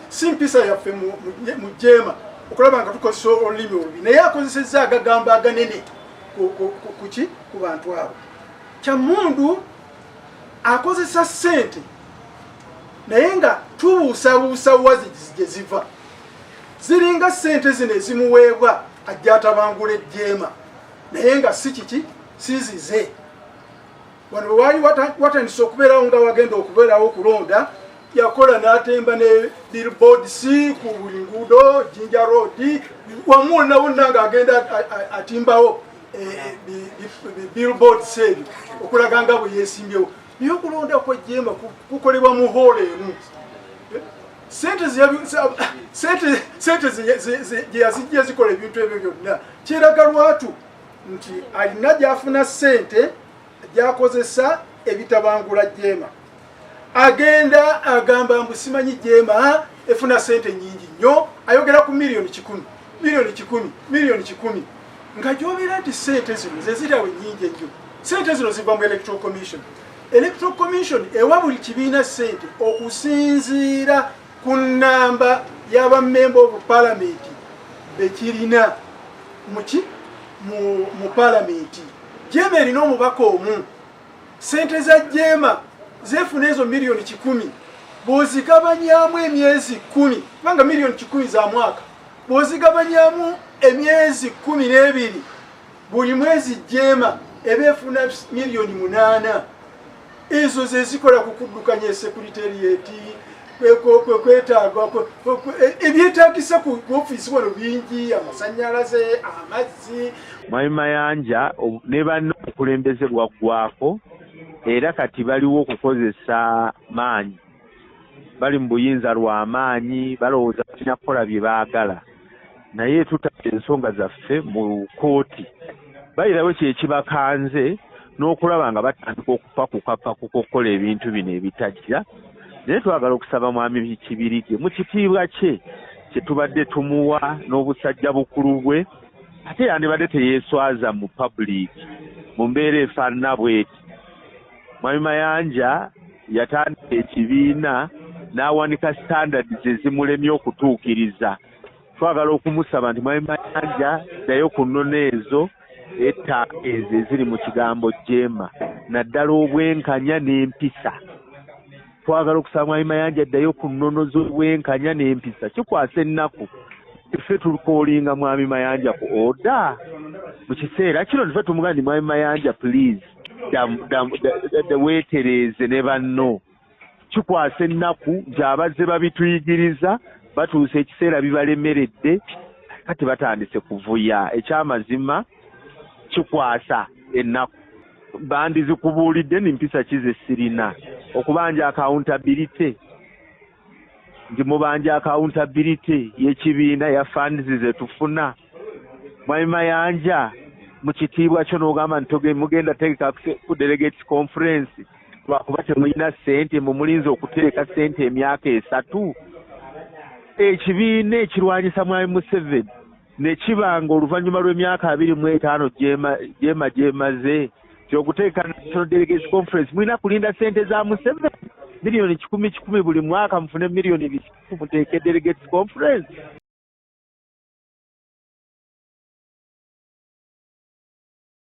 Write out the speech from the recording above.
si mpisa yaffe mu jeema okulaba nga tukozesa olulimi olubi naye akozesezza agagambo aganene kuki ku bantu abo kyamundu akozesa ssente naye nga tubuusabuusa wazi gye ziva ziringa ssente zino ezimuweebwa ajja atabangula ejjeema naye nga si kiki sizize wano bwe waali watandise okubeerawo nga wagenda okubeerawo okulonda yakola n'atemba ne billboards ku buli nguudo Jinja Road wamu wonna wonna ng'agenda atimbawo billboards ebyo okulaga nga bwe yeesimbyewo naye okulonda kw'ejjeema kukolebwa mu hoola emu sente gye yazijja zikola ebintu ebyo byonna kiraga lwatu nti alina gy'afuna ssente gy'akozesa ebitabangula jjeema agenda agamba mbu simanyi jjeema efuna ssente nnyingi nnyo ayogera ku miliyoni 10 nga gy'obeera nti ssente zino ze zirawe nnyingi ennyo ssente zino ziva mu electoral commission ewa buli kibiina ssente okusinziira ku nnamba y'abamemba of parliament bekirina mu parliament jjeema erina omubaka omu ssente za jjeema zefuna ezo miliyoni 10 bw'ozigabanyaamu emyezi 10 kubanga miliyoni 10 za mwaka bw'ozigabanyaamu emyezi 12 buli mwezi jjeema eba efuna miliyoni 8 ezo ze zikola kukuddukanya esekuriteriyeti kwetagwa ebyetaagisa ku ofiisi wano bingi amasannyalaze amazzi Mwami Mayanja ne banno okulembeze bwaggwako era kati baliwo okukozesa maanyi bali mu buyinza lwa maanyi balowooza balina kukola bye baagala naye tutadde ensonga zaffe mu kooti bayirawo kyekibakanze n'okulaba nga batandika okupakuka kukola ebintu bino ebitajja naye twagala okusaba mwami Kibirige mu kitiibwa kye tubadde tumuwa n'obusajja bukulu bwe ate yandibadde teyeeswaza mu public mu mbeera efaanana bweti Mwami Mayanja yatandika ekibiina n'awanika standards ezimulemye okutuukiriza twagala okumusaba nti Mwami Mayanja ddayo ku nnono ezo ettaka ezo eziri mu kigambo jjeema naddala obwenkanya n'empisa twagala okusaba Mwami Mayanja ddayo ku nnono z'obwenkanya n'empisa kikwasa ennaku ffe tukoolinga Mwami Mayanja ku oda mu kiseera kino ffe tumugaa nti Mwami Mayanja please weetereeze ne banno kikwasa ennaku gy'abazze babituyigiriza batuuse ekiseera bibalemeredde kati batandise kuvuya ekyamazima kikwasa ennaku bandizikubuulidde nimpisa kize sirina okubanja accountability nti mubanja accountability y'ekibiina ya funds ze tufuna Mwami Mayanja mu kitiibwa kyo n'ogamba nti mugenda tegeka ku delegates conference lwakuba temulina ssente mulinze okuteeka ssente emyaka 3 ekibiina ekirwanyisa Mwami Museveni ne kibanga oluvannyuma lw'emyaka 25 jjeema gyemaze kyokuteeka national delegates conference mulina kulinda ssente za Museveni miliyoni 10 buli mwaka mufune miliyoni 2 muteeke delegates conference